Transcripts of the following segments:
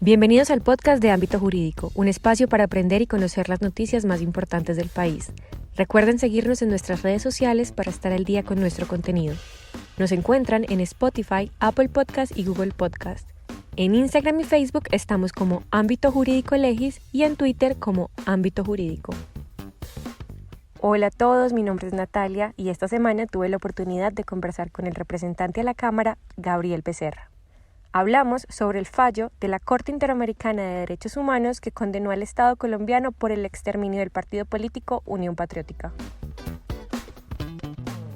Bienvenidos al podcast de Ámbito Jurídico, un espacio para aprender y conocer las noticias más importantes del país. Recuerden seguirnos en nuestras redes sociales para estar al día con nuestro contenido. Nos encuentran en Spotify, Apple Podcast y Google Podcast. En Instagram y Facebook estamos como Ámbito Jurídico Legis y en Twitter como Ámbito Jurídico. Hola a todos, mi nombre es Natalia y esta semana tuve la oportunidad de conversar con el representante a la Cámara, Gabriel Becerra. Hablamos sobre el fallo de la Corte Interamericana de Derechos Humanos que condenó al Estado colombiano por el exterminio del partido político Unión Patriótica.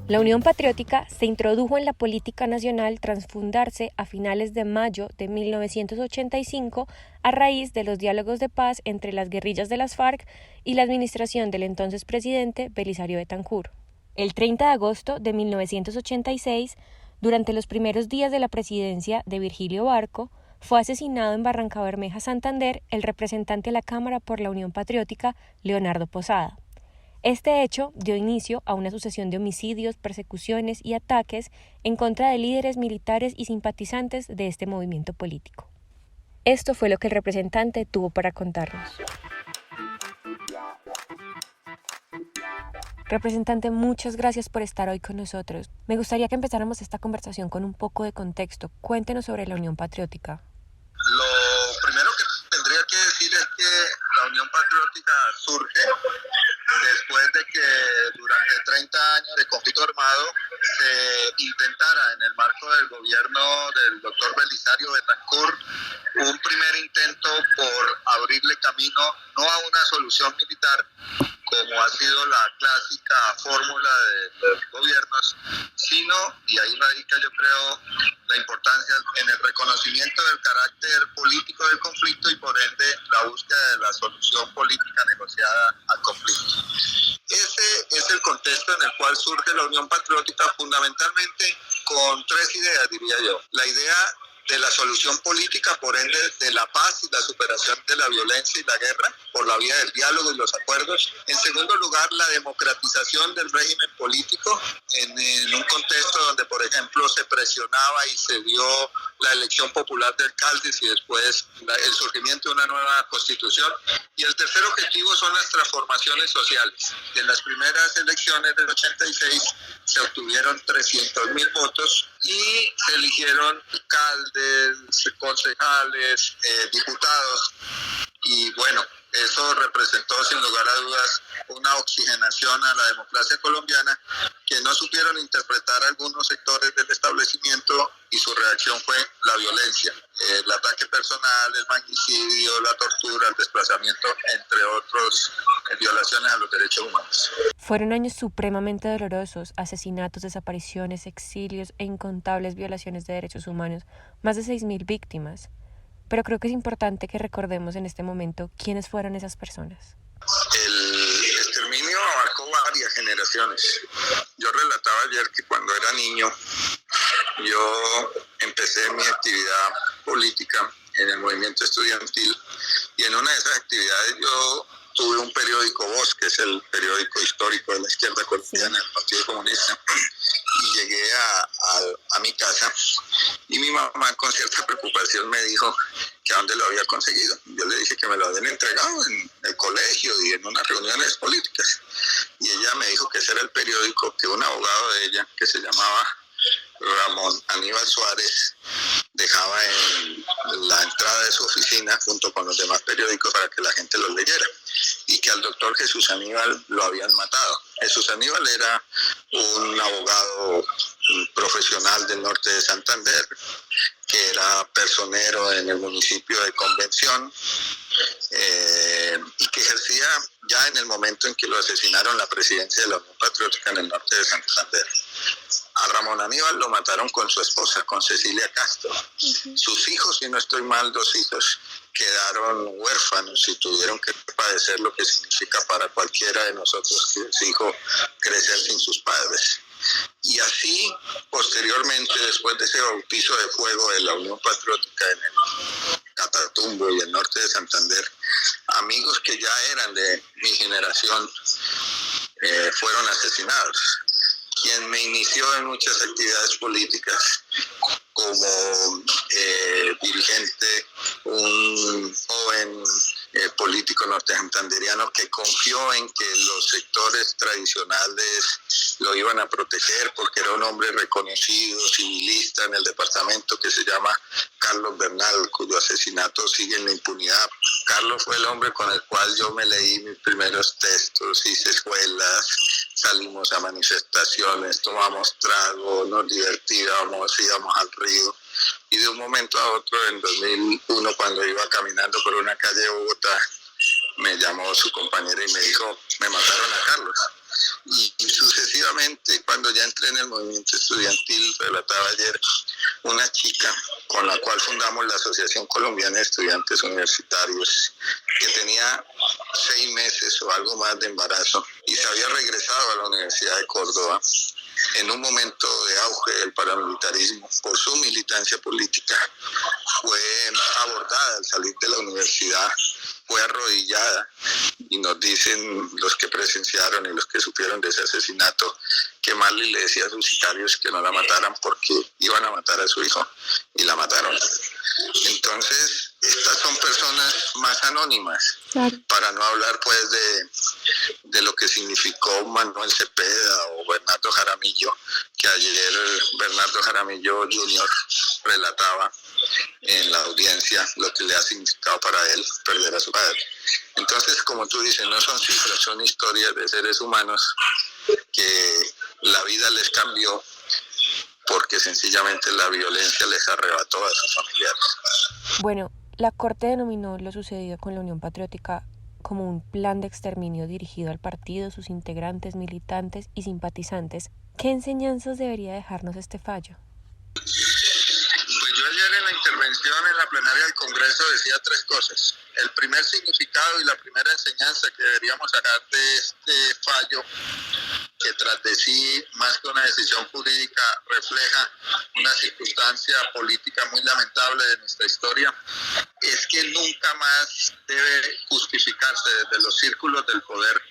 La Unión Patriótica se introdujo en la política nacional tras fundarse a finales de mayo de 1985 a raíz de los diálogos de paz entre las guerrillas de las FARC y la administración del entonces presidente Belisario Betancur. El 30 de agosto de 1986, durante los primeros días de la presidencia de Virgilio Barco, fue asesinado en Barrancabermeja, Santander, el representante a la Cámara por la Unión Patriótica, Leonardo Posada. Este hecho dio inicio a una sucesión de homicidios, persecuciones y ataques en contra de líderes militares y simpatizantes de este movimiento político. Esto fue lo que el representante tuvo para contarnos. Representante, muchas gracias por estar hoy con nosotros. Me gustaría que empezáramos esta conversación con un poco de contexto. Cuéntenos sobre la Unión Patriótica. Lo primero que tendría que decir es que la Unión Patriótica surge después de que durante 30 años de conflicto armado se intentara en el marco del gobierno del doctor Belisario Betancur un primer intento por abrirle camino no a una solución militar, como ha sido la clásica fórmula de los gobiernos, sino, y ahí radica yo creo la importancia en el reconocimiento del carácter político del conflicto y por ende la búsqueda de la solución política negociada al conflicto. Ese es el contexto en el cual surge la Unión Patriótica, fundamentalmente con tres ideas, diría yo. La idea de la solución política, por ende de la paz y la superación de la violencia y la guerra por la vía del diálogo y los acuerdos. En segundo lugar, la democratización del régimen político en un contexto donde, por ejemplo, se presionaba y se dio la elección popular de alcaldes y después el surgimiento de una nueva constitución. Y el tercer objetivo son las transformaciones sociales. En las primeras elecciones del 86 se obtuvieron 300.000 votos y se eligieron alcaldes, concejales, diputados. Y bueno, eso representó sin lugar a dudas una oxigenación a la democracia colombiana que no supieron interpretar algunos sectores del establecimiento y su reacción fue la violencia, el ataque personal, el magnicidio, la tortura, el desplazamiento, entre otros violaciones a los derechos humanos. Fueron años supremamente dolorosos, asesinatos, desapariciones, exilios e incontables violaciones de derechos humanos, más de 6.000 víctimas. Pero creo que es importante que recordemos en este momento quiénes fueron esas personas. El exterminio abarcó varias generaciones. Yo relataba ayer que cuando era niño yo empecé mi actividad política en el movimiento estudiantil y en una de esas actividades yo tuve un periódico Voz, que es el periódico histórico de la izquierda colombiana, el Partido Comunista, y llegué a mi casa y mi mamá con cierta preocupación me dijo que a dónde lo había conseguido. Yo le dije que me lo habían entregado en el colegio y en unas reuniones políticas. Y ella me dijo que ese era el periódico que un abogado de ella, que se llamaba Ramón Aníbal Suárez, dejaba en la entrada de su oficina junto con los demás periódicos para que la gente los leyera, y que al doctor Jesús Aníbal lo habían matado. Jesús Aníbal era un abogado profesional del norte de Santander, que era personero en el municipio de Convención, y que ejercía ya en el momento en que lo asesinaron la presidencia de la Unión Patriótica en el norte de Santander. A Ramón Aníbal lo mataron con su esposa, con Cecilia Castro. Sus hijos, si no estoy mal, 2 hijos, quedaron huérfanos y tuvieron que padecer lo que significa para cualquiera de nosotros que es hijo crecer sin sus padres. Y así, posteriormente, después de ese bautizo de fuego de la Unión Patriótica en el Catatumbo y el norte de Santander, amigos que ya eran de mi generación fueron asesinados. Quien me inició en muchas actividades políticas como dirigente un joven político norte-santanderiano que confió en que los sectores tradicionales lo iban a proteger porque era un hombre reconocido, civilista en el departamento, que se llama Carlos Bernal, cuyo asesinato sigue en la impunidad. Carlos fue el hombre con el cual yo me leí mis primeros textos, hice escuelas, salimos a manifestaciones, tomamos trago, nos divertíamos, íbamos al río. Y de un momento a otro, en 2001, cuando iba caminando por una calle de Bogotá, me llamó su compañera y me dijo, me mataron a Carlos. Y sucesivamente, cuando ya entré en el movimiento estudiantil, relataba ayer, una chica con la cual fundamos la Asociación Colombiana de Estudiantes Universitarios, que tenía 6 meses o algo más de embarazo y se había regresado a la Universidad de Córdoba en un momento de auge del paramilitarismo por su militancia política, fue abordada al salir de la universidad, fue arrodillada, y nos dicen los que presenciaron y los que supieron de ese asesinato que Marley le decía a sus sicarios que no la mataran porque iban a matar a su hijo, y la mataron. Entonces, estas son personas más anónimas, para no hablar pues de lo que significó Manuel Cepeda o Bernardo Jaramillo, que ayer Bernardo Jaramillo Jr. relataba en la audiencia lo que le ha significado para él perder a su padre. Entonces, como tú dices, no son cifras, son historias de seres humanos que la vida les cambió porque sencillamente la violencia les arrebató a sus familiares. Bueno, la Corte denominó lo sucedido con la Unión Patriótica como un plan de exterminio dirigido al partido, sus integrantes, militantes y simpatizantes. ¿Qué enseñanzas debería dejarnos este fallo? Pues yo ayer en la intervención en la plenaria del Congreso decía 3 cosas. El primer significado y la primera enseñanza que deberíamos sacar de este fallo, que tras de sí, más que una decisión jurídica, refleja una circunstancia política muy lamentable de nuestra historia, es que nunca más debe justificarse desde los círculos del poder,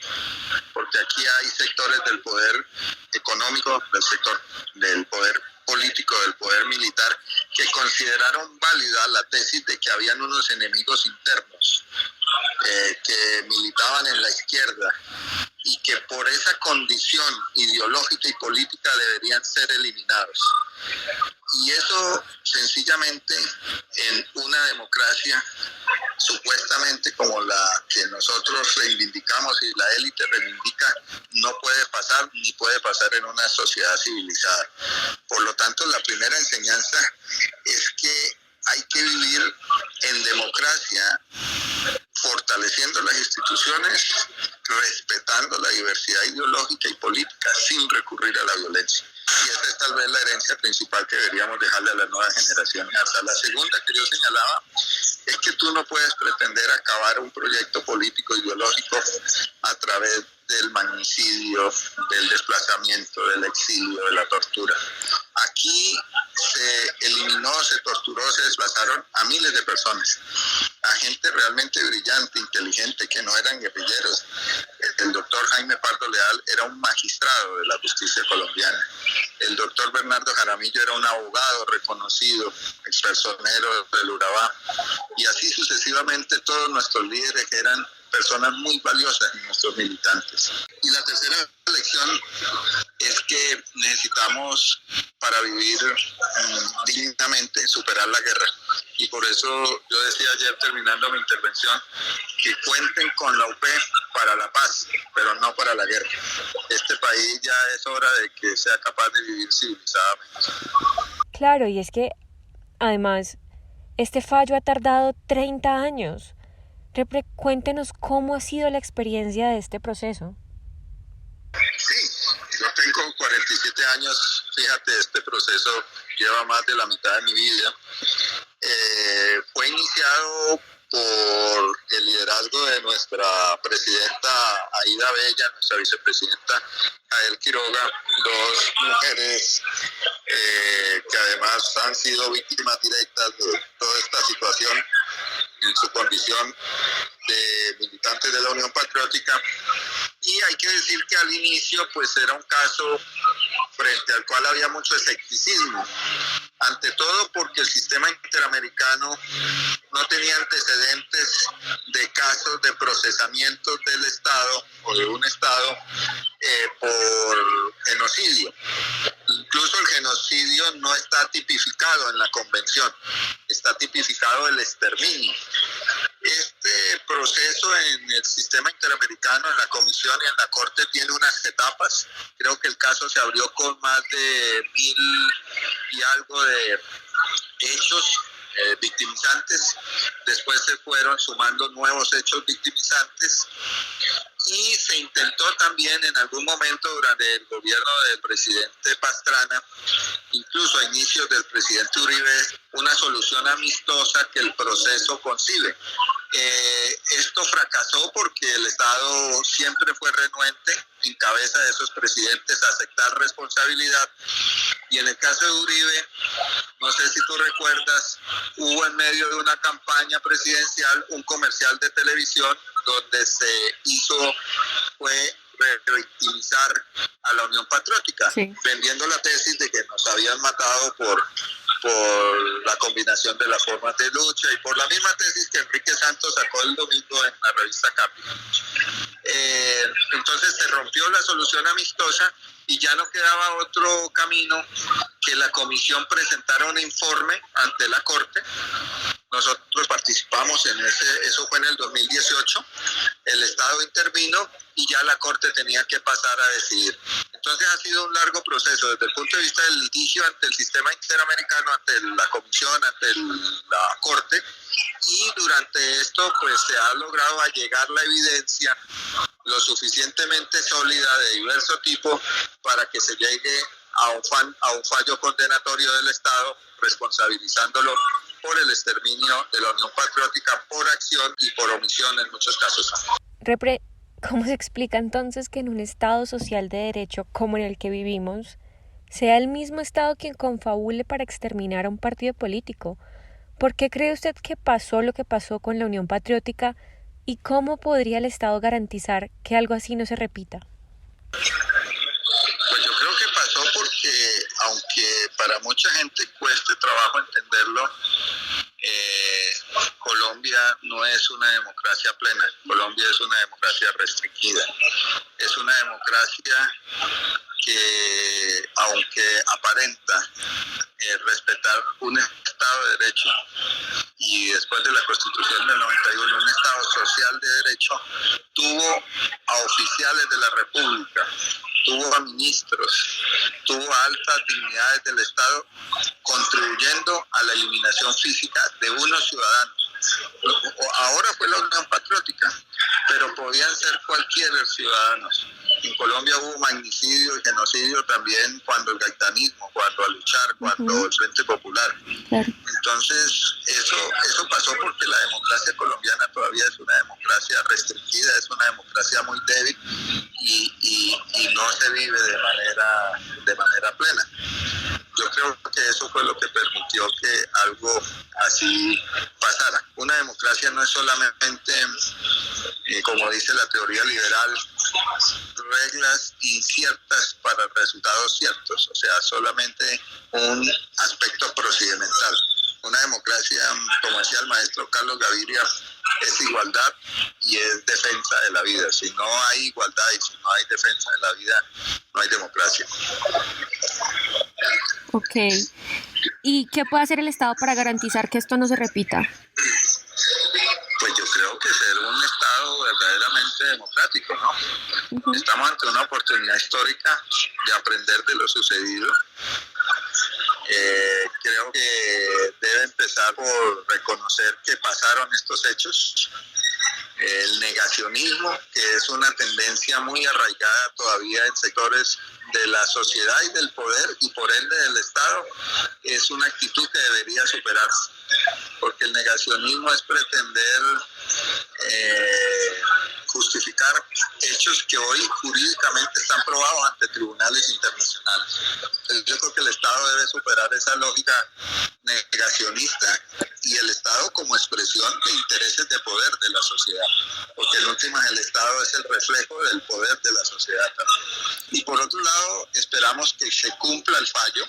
porque aquí hay sectores del poder económico, del sector del poder político, del poder militar, que consideraron válida la tesis de que habían unos enemigos internos que militaban en la izquierda y que por esa condición ideológica y política deberían ser eliminados. Y eso sencillamente en una democracia supuestamente como la que nosotros reivindicamos y la élite reivindica, no puede pasar ni puede pasar en una sociedad civilizada. Por lo tanto, la primera enseñanza es que hay que vivir en democracia, fortaleciendo las instituciones, respetando la diversidad ideológica y política sin recurrir a la violencia. Y esa es tal vez la herencia principal que deberíamos dejarle a las nuevas generaciones. Hasta la segunda que yo señalaba es que tú no puedes pretender acabar un proyecto político ideológico a través del magnicidio, del desplazamiento, del exilio, de la tortura. Aquí se eliminó, se torturó, se desplazaron a miles de personas, a gente realmente brillante, inteligente, que no eran guerrilleros. El doctor Jaime Pardo Leal era un magistrado de la justicia colombiana. El doctor Bernardo Jaramillo era un abogado reconocido, expersonero del Urabá. Y así sucesivamente todos nuestros líderes eran personas muy valiosas y nuestros militantes. Y la tercera lección es que necesitamos, para vivir dignamente, superar la guerra. Y por eso yo decía ayer, terminando mi intervención, que cuenten con la UP para la paz, pero no para la guerra. Este país ya es hora de que sea capaz de vivir civilizadamente. Claro, y es que, además, este fallo ha tardado 30 años. Cuéntenos cómo ha sido la experiencia de este proceso. Sí, yo tengo 47 años, fíjate, este proceso lleva más de la mitad de mi vida. Fue iniciado por el liderazgo de nuestra presidenta Aida Bella, nuestra vicepresidenta Ael Quiroga, 2 mujeres que además han sido víctimas directas de toda esta situación en su condición de militantes de la Unión Patriótica. Y hay que decir que al inicio pues era un caso frente al cual había mucho escepticismo, ante todo porque el sistema interamericano no tenía antecedentes de casos de procesamiento del Estado o de un Estado por genocidio. Incluso el genocidio no está tipificado en la convención, está tipificado el exterminio. Este proceso en el sistema interamericano, en la comisión y en la corte, tiene unas etapas. Creo que el caso se abrió con más de 1000 y algo de hechos victimizantes. Después se fueron sumando nuevos hechos victimizantes y se intentó también en algún momento durante el gobierno del presidente Pastrana, incluso a inicios del presidente Uribe, una solución amistosa que el proceso concibe. Esto fracasó porque el Estado siempre fue renuente, en cabeza de esos presidentes, a aceptar responsabilidad. Y en el caso de Uribe, no sé si tú recuerdas, hubo en medio de una campaña presidencial un comercial de televisión donde se hizo, fue revictimizar a la Unión Patriótica, sí, vendiendo la tesis de que nos habían matado por la combinación de las formas de lucha y por la misma tesis que Enrique Santos sacó el domingo en la revista Capital. Entonces se rompió la solución amistosa y ya no quedaba otro camino que la comisión presentara un informe ante la Corte. Nosotros participamos en eso fue en el 2018, el Estado intervino y ya la Corte tenía que pasar a decidir. Entonces ha sido un largo proceso desde el punto de vista del litigio ante el sistema interamericano, ante la Comisión, ante la Corte, y durante esto pues se ha logrado allegar la evidencia lo suficientemente sólida de diverso tipo para que se llegue a un fallo condenatorio del Estado responsabilizándolo por el exterminio de la Unión Patriótica por acción y por omisión en muchos casos. ¿Cómo se explica entonces que en un Estado social de derecho como en el que vivimos, sea el mismo Estado quien confabule para exterminar a un partido político? ¿Por qué cree usted que pasó lo que pasó con la Unión Patriótica y cómo podría el Estado garantizar que algo así no se repita? Pues yo creo que pasó porque, aunque para mucha gente cueste trabajo entenderlo, Colombia no es una democracia plena, Colombia es una democracia restringida, es una democracia que, aunque aparenta respetar un Estado de Derecho y después de la Constitución del 91 un Estado social de derecho, tuvo a oficiales de la República, tuvo a ministros, tuvo a altas dignidades del Estado contribuyendo a la eliminación física de unos ciudadanos. Ahora fue la Unión Patriótica, pero podían ser cualquier ciudadanos. En Colombia hubo magnicidio y genocidio también cuando el gaitanismo, cuando a luchar, cuando el Frente Popular. Claro. Entonces, eso pasó porque la democracia colombiana todavía es una democracia restringida, es una democracia muy débil y no se vive de manera plena. Yo creo que eso fue lo que permitió que algo así pasara. Una democracia no es solamente, como dice la teoría liberal, reglas inciertas para resultados ciertos, o sea, solamente un aspecto procedimental. Una democracia, como decía el maestro Carlos Gaviria, es igualdad y es defensa de la vida. Si no hay igualdad y si no hay defensa de la vida, no hay democracia. Ok. ¿Y qué puede hacer el Estado para garantizar que esto no se repita? Pues yo creo que ser un Estado verdaderamente democrático, ¿no? Uh-huh. Estamos ante una oportunidad histórica de aprender de lo sucedido. Creo que debe empezar por reconocer que pasaron estos hechos. El negacionismo, que es una tendencia muy arraigada todavía en sectores de la sociedad y del poder y por ende del Estado, es una actitud que debería superarse, porque el negacionismo es pretender justificar hechos que hoy jurídicamente están probados ante tribunales internacionales. Entonces, yo creo que el Estado debe superar esa lógica negacionista y el Estado como expresión de intereses de poder de la sociedad, porque en últimas el Estado es el reflejo del poder de la sociedad también. Y por otro lado, esperamos que se cumpla el fallo,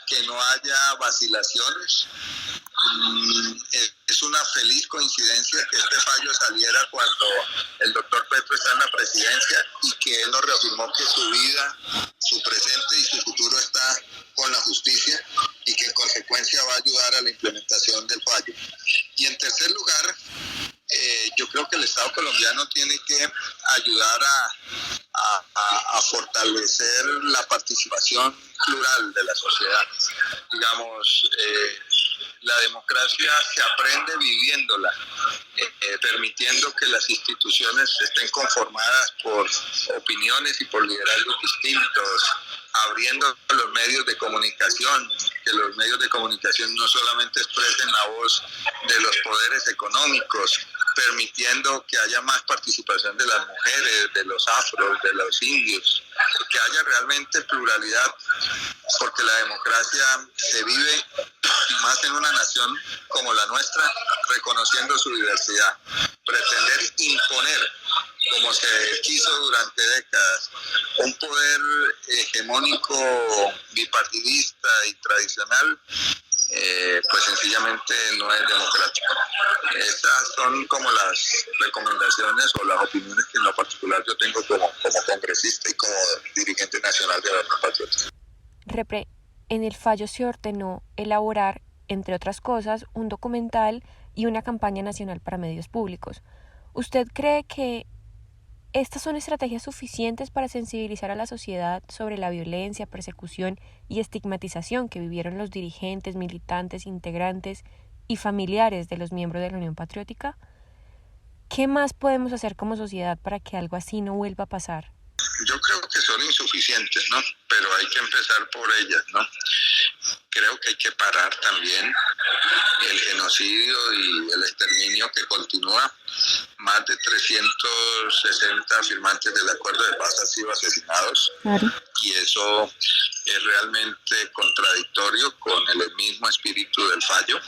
que no haya vacilaciones, Es una feliz coincidencia que este fallo saliera cuando el doctor Petro está en la presidencia y que él nos reafirmó que su vida, su presente y su futuro está con la justicia y que en consecuencia va a ayudar a la implementación del fallo. Y en tercer lugar, yo creo que el Estado colombiano tiene que ayudar a fortalecer la participación plural de la sociedad. Digamos, la democracia se aprende viviéndola, permitiendo que las instituciones estén conformadas por opiniones y por liderazgos distintos, abriendo los medios de comunicación, que los medios de comunicación no solamente expresen la voz de los poderes económicos, permitiendo que haya más participación de las mujeres, de los afros, de los indios, que haya realmente pluralidad, porque la democracia se vive más en una nación como la nuestra, reconociendo su diversidad. Pretender imponer, como se quiso durante décadas, un poder hegemónico, bipartidista y tradicional, pues sencillamente no es democrático. Estas son como las recomendaciones o las opiniones que en lo particular yo tengo como congresista y como dirigente nacional de la Unión Patriótica. Repre, en el fallo se ordenó elaborar, entre otras cosas, un documental y una campaña nacional para medios públicos. ¿Usted cree que estas son estrategias suficientes para sensibilizar a la sociedad sobre la violencia, persecución y estigmatización que vivieron los dirigentes, militantes, integrantes y familiares de los miembros de la Unión Patriótica? ¿Qué más podemos hacer como sociedad para que algo así no vuelva a pasar? Yo creo que son insuficientes, ¿no? Pero hay que empezar por ellas, ¿no? Creo que hay que parar también el genocidio y el exterminio que continúa. Más de 360 firmantes del acuerdo de paz han sido asesinados. Claro. Y eso es realmente contradictorio con el mismo espíritu del fallo.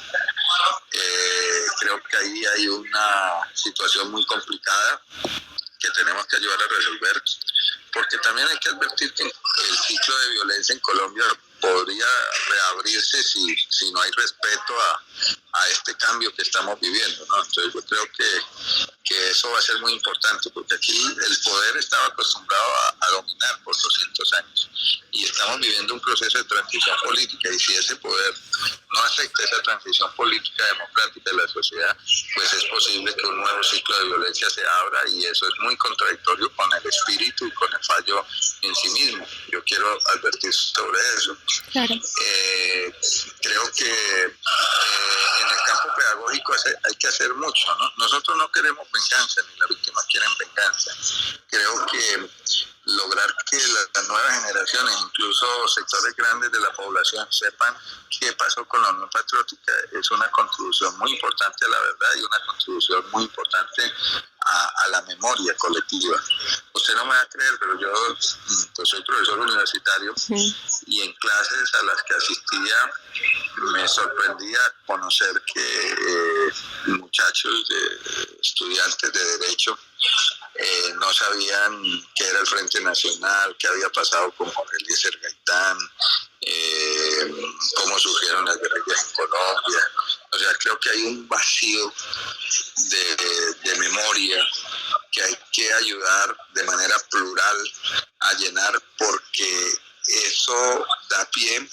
Creo que ahí hay una situación muy complicada que tenemos que ayudar a resolver, porque también hay que advertir que el ciclo de violencia en Colombia podría reabrirse si no hay respeto a este cambio que estamos viviendo, ¿no? Entonces yo creo que eso va a ser muy importante, porque aquí el poder estaba acostumbrado a dominar por 200 años y estamos viviendo un proceso de transición política, y si ese poder no acepta esa transición política democrática de la sociedad, pues es posible que un nuevo ciclo de violencia se abra, y eso es muy contradictorio con el espíritu y con el fallo en sí mismo. Yo quiero advertir sobre eso. Claro. Creo que en el campo pedagógico hay que hacer mucho, ¿no? Nosotros no queremos venganza, ni las víctimas quieren venganza. Creo que lograr que las nuevas generaciones, incluso sectores grandes de la población, sepan qué pasó con la Unión Patriótica es una contribución muy importante a la verdad y una contribución muy importante a la memoria colectiva. Usted no me va a creer, pero yo pues soy profesor universitario, y en clases a las que asistía me sorprendía conocer que muchachos, estudiantes de Derecho, no sabían qué era el Frente Nacional, qué había pasado con Jorge Eliezer Gaitán, cómo surgieron las guerrillas en Colombia. O sea, creo que hay un vacío de memoria que hay que ayudar de manera plural a llenar, porque eso da pie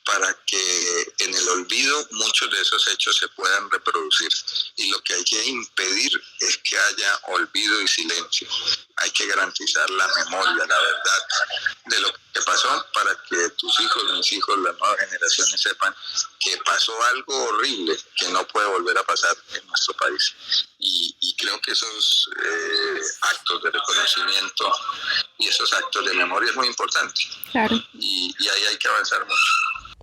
para que en el olvido muchos de esos hechos se puedan reproducir, y lo que hay que impedir es que haya olvido y silencio. Hay que garantizar la memoria, la verdad de lo que pasó, para que tus hijos, mis hijos, las nuevas generaciones sepan que pasó algo horrible que no puede volver a pasar en nuestro país. Y creo que esos actos de reconocimiento y esos actos de memoria es muy importante. Claro. Y ahí hay que avanzar mucho.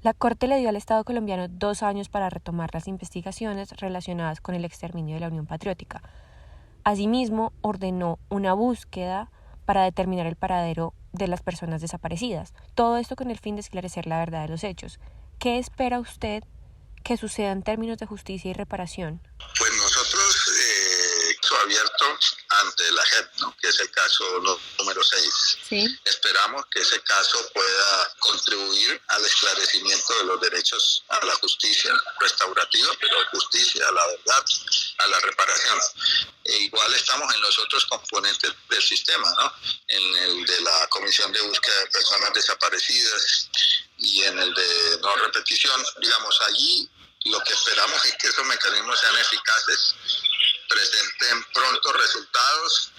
La Corte le dio al Estado colombiano 2 años para retomar las investigaciones relacionadas con el exterminio de la Unión Patriótica. Asimismo, ordenó una búsqueda para determinar el paradero de las personas desaparecidas. Todo esto con el fin de esclarecer la verdad de los hechos. ¿Qué espera usted que suceda en términos de justicia y reparación? Pues nosotros, abierto, ante la JEP, ¿no? Que es el caso número 6. Sí. Esperamos que ese caso pueda contribuir al esclarecimiento de los derechos a la justicia restaurativa, pero justicia, a la verdad, a la reparación. Igual estamos en los otros componentes del sistema, ¿no? En el de la Comisión de Búsqueda de Personas Desaparecidas y en el de no repetición. Digamos, allí lo que esperamos es que esos mecanismos sean eficaces, presenten pronto resultados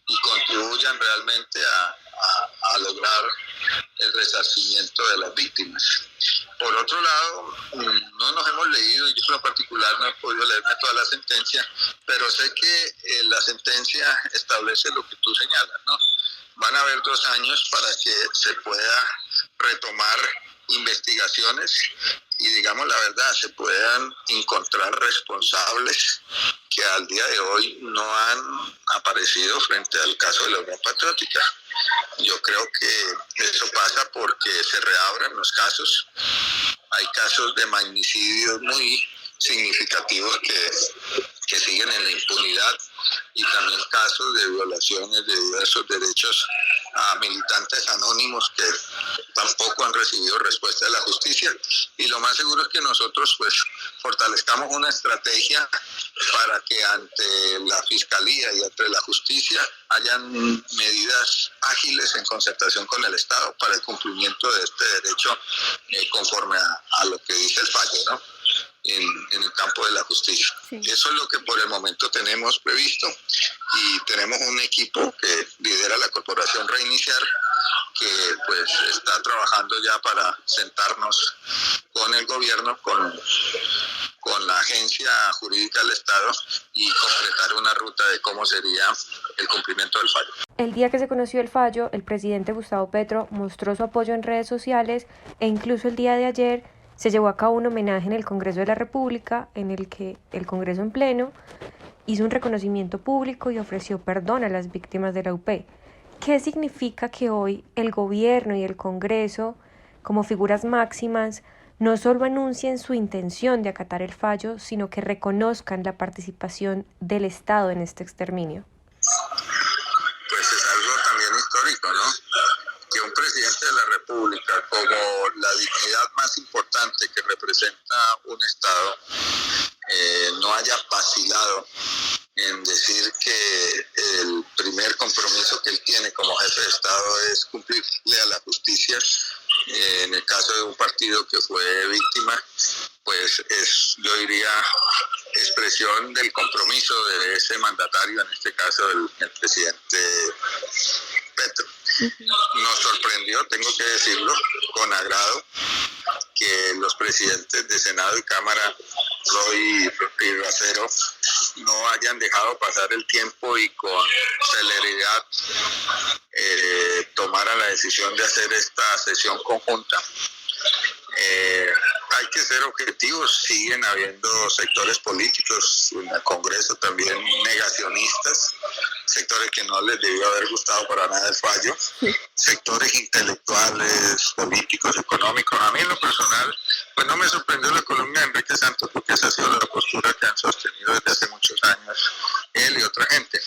y contribuyan realmente a lograr el resarcimiento de las víctimas. Por otro lado, no nos hemos leído, y yo en lo particular no he podido leerme toda la sentencia, pero sé que la sentencia establece lo que tú señalas, ¿no? Van a haber 2 años para que se pueda retomar investigaciones y, digamos la verdad, se puedan encontrar responsables que al día de hoy no han aparecido frente al caso de la Unión Patriótica. Yo creo que eso pasa porque se reabran los casos. Hay casos de magnicidios muy significativos que siguen en la impunidad y también casos de violaciones de diversos derechos a militantes anónimos que tampoco han recibido respuesta de la justicia. Y lo más seguro es que nosotros pues fortalezcamos una estrategia para que ante la Fiscalía y ante la justicia hayan medidas ágiles en concertación con el Estado para el cumplimiento de este derecho conforme a lo que dice el fallo, ¿no? En el campo de la justicia. Sí. Eso es lo que por el momento tenemos previsto y tenemos un equipo que lidera la Corporación Reiniciar, que pues está trabajando ya para sentarnos con el gobierno, con la agencia jurídica del Estado y concretar una ruta de cómo sería el cumplimiento del fallo. El día que se conoció el fallo, el presidente Gustavo Petro mostró su apoyo en redes sociales e incluso el día de ayer se llevó a cabo un homenaje en el Congreso de la República, en el que el Congreso en pleno hizo un reconocimiento público y ofreció perdón a las víctimas de la UP. ¿Qué significa que hoy el gobierno y el Congreso, como figuras máximas, no solo anuncien su intención de acatar el fallo, sino que reconozcan la participación del Estado en este exterminio? Pues es algo también histórico, ¿no? Que un presidente de la República, como la dignidad más importante que representa un Estado, no haya vacilado en decir que el primer compromiso que él tiene como jefe de Estado es cumplirle a la justicia. En el caso de un partido que fue víctima, pues es, yo diría, expresión del compromiso de ese mandatario, en este caso el presidente Petro. Nos sorprendió, tengo que decirlo, con agrado, que los presidentes de Senado y Cámara, Roy y Racero, no hayan dejado pasar el tiempo y con celeridad tomaran la decisión de hacer esta sesión conjunta. Hay que ser objetivos, siguen habiendo sectores políticos en el Congreso también negacionistas, sectores que no les debió haber gustado para nada el fallo, sectores intelectuales, políticos, económicos. A mí en lo personal, pues no me sorprendió la columna de Enrique Santos, porque esa ha sido la postura que han sostenido desde hace muchos años él y otra gente.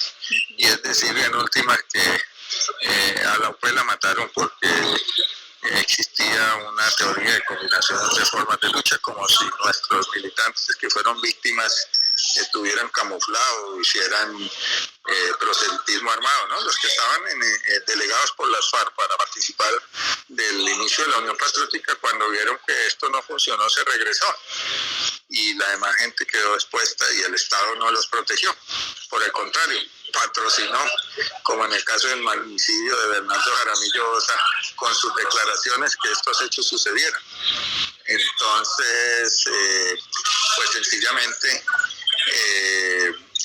Y es decir, en últimas, que a la UP la mataron porque existía una teoría de combinación de formas de lucha, como si nuestros militantes que fueron víctimas estuvieran camuflados, hicieran proselitismo armado, ¿no? Los que estaban delegados por las FARC para participar del inicio de la Unión Patriótica, cuando vieron que esto no funcionó, se regresó y la demás gente quedó expuesta y el Estado no los protegió. Por el contrario, patrocinó, como en el caso del magnicidio de Bernardo Jaramillo Osa, con sus declaraciones, que estos hechos sucedieran. Entonces, pues sencillamente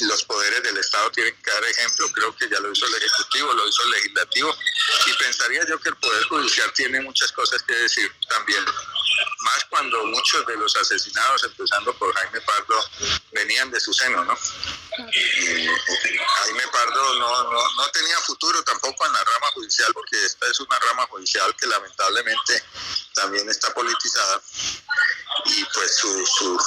los poderes del Estado tienen que dar ejemplo. Creo que ya lo hizo el Ejecutivo, lo hizo el Legislativo, y pensaría yo que el Poder Judicial tiene muchas cosas que decir también, más cuando muchos de los asesinados, empezando por Jaime Pardo, venían de su seno, ¿no? Jaime Pardo no tenía futuro tampoco en la rama judicial, porque esta es una rama judicial que lamentablemente también está politizada, y pues su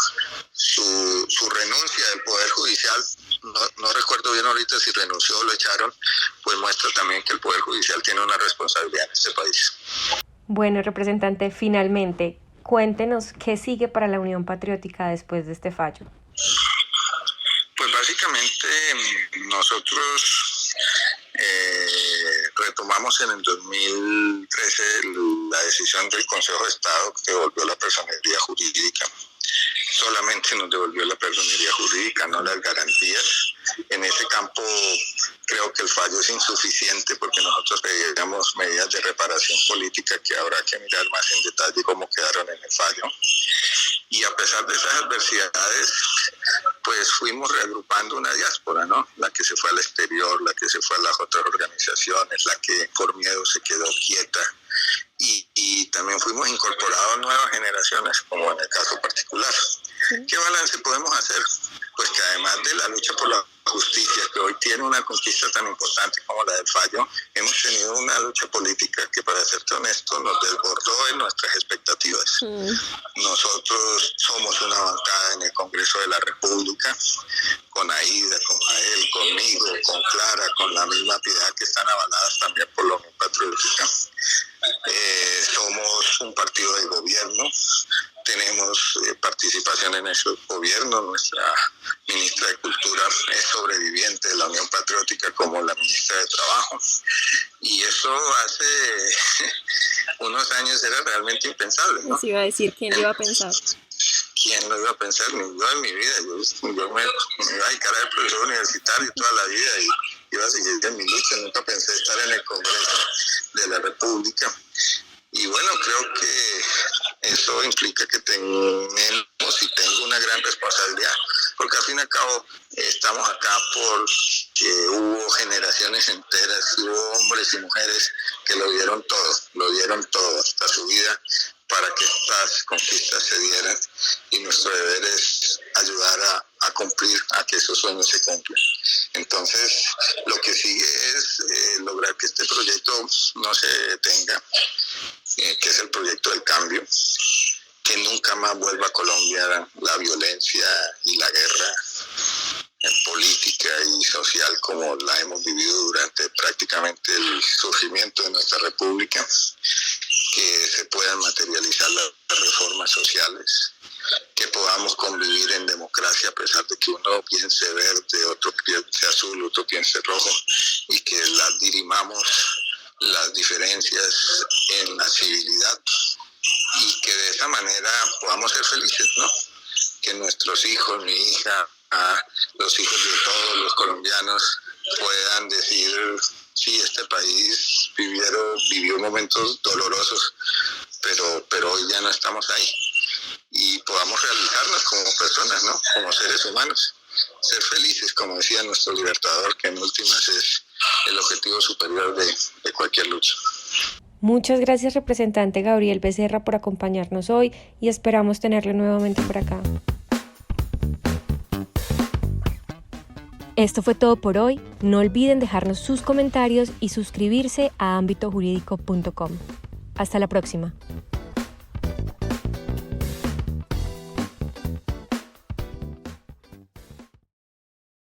renuncia del Poder Judicial no recuerdo bien ahorita si renunció o lo echaron, pues muestra también que el Poder Judicial tiene una responsabilidad en este país. Bueno, representante, finalmente, cuéntenos qué sigue para la Unión Patriótica después de este fallo. Pues básicamente nosotros retomamos en el 2013 la decisión del Consejo de Estado que devolvió la personería jurídica. Solamente nos devolvió la personería jurídica, no las garantías. En ese campo creo que el fallo es insuficiente porque nosotros pedíamos medidas de reparación política que habrá que mirar más en detalle cómo quedaron en el fallo. Y a pesar de esas adversidades, pues fuimos reagrupando una diáspora, ¿no? La que se fue al exterior, la que se fue a las otras organizaciones, la que por miedo se quedó quieta. Y también fuimos incorporados nuevas generaciones, como en el caso particular. ¿Qué balance podemos hacer? Pues que además de la lucha por la justicia, que hoy tiene una conquista tan importante como la del fallo, hemos tenido una lucha política que, para serte honesto, nos desbordó en nuestras expectativas. Nosotros somos una bancada en el Congreso de la República, con Aida, con Jael, conmigo, con Clara, con la misma Piedad, que están avaladas también por la Unión Patriótica. Somos un partido de gobierno, tenemos participación en ese gobierno. Nuestra ministra de Cultura es sobreviviente de la Unión Patriótica como la ministra de Trabajo, y eso hace unos años era realmente impensable, ¿no? Eso iba a decir, ¿quién lo iba a pensar? ¿Quién lo iba a pensar? Ni yo en mi vida. Yo me iba a dedicar al profesor universitario toda la vida y iba a seguir en mi lucha. Nunca pensé estar en el Congreso de la República. Y bueno, creo que eso implica que tengo una gran responsabilidad, porque al fin y al cabo estamos acá porque hubo generaciones enteras, hubo hombres y mujeres que lo dieron todo hasta su vida para que estas conquistas se dieran, y nuestro deber es ayudar a cumplir, a que esos sueños se cumplan. Entonces, lo que sigue es lograr que este proyecto no se detenga, que es el proyecto del cambio, que nunca más vuelva a Colombia la violencia y la guerra política y social como la hemos vivido durante prácticamente el surgimiento de nuestra república, que se puedan materializar las reformas sociales, que podamos convivir en democracia a pesar de que uno piense verde, otro piense azul, otro piense rojo, y que las dirimamos las diferencias en la civilidad, y que de esa manera podamos ser felices, ¿no? Que nuestros hijos, mi hija, los hijos de todos los colombianos puedan decir, sí, este país vivió momentos dolorosos, pero hoy ya no estamos ahí, y podamos realizarnos como personas, ¿no? Como seres humanos, ser felices, como decía nuestro libertador, que en últimas es el objetivo superior de cualquier lucha. Muchas gracias, representante Gabriel Becerra, por acompañarnos hoy, y esperamos tenerlo nuevamente por acá. Esto fue todo por hoy. No olviden dejarnos sus comentarios y suscribirse a ámbitojurídico.com. Hasta la próxima.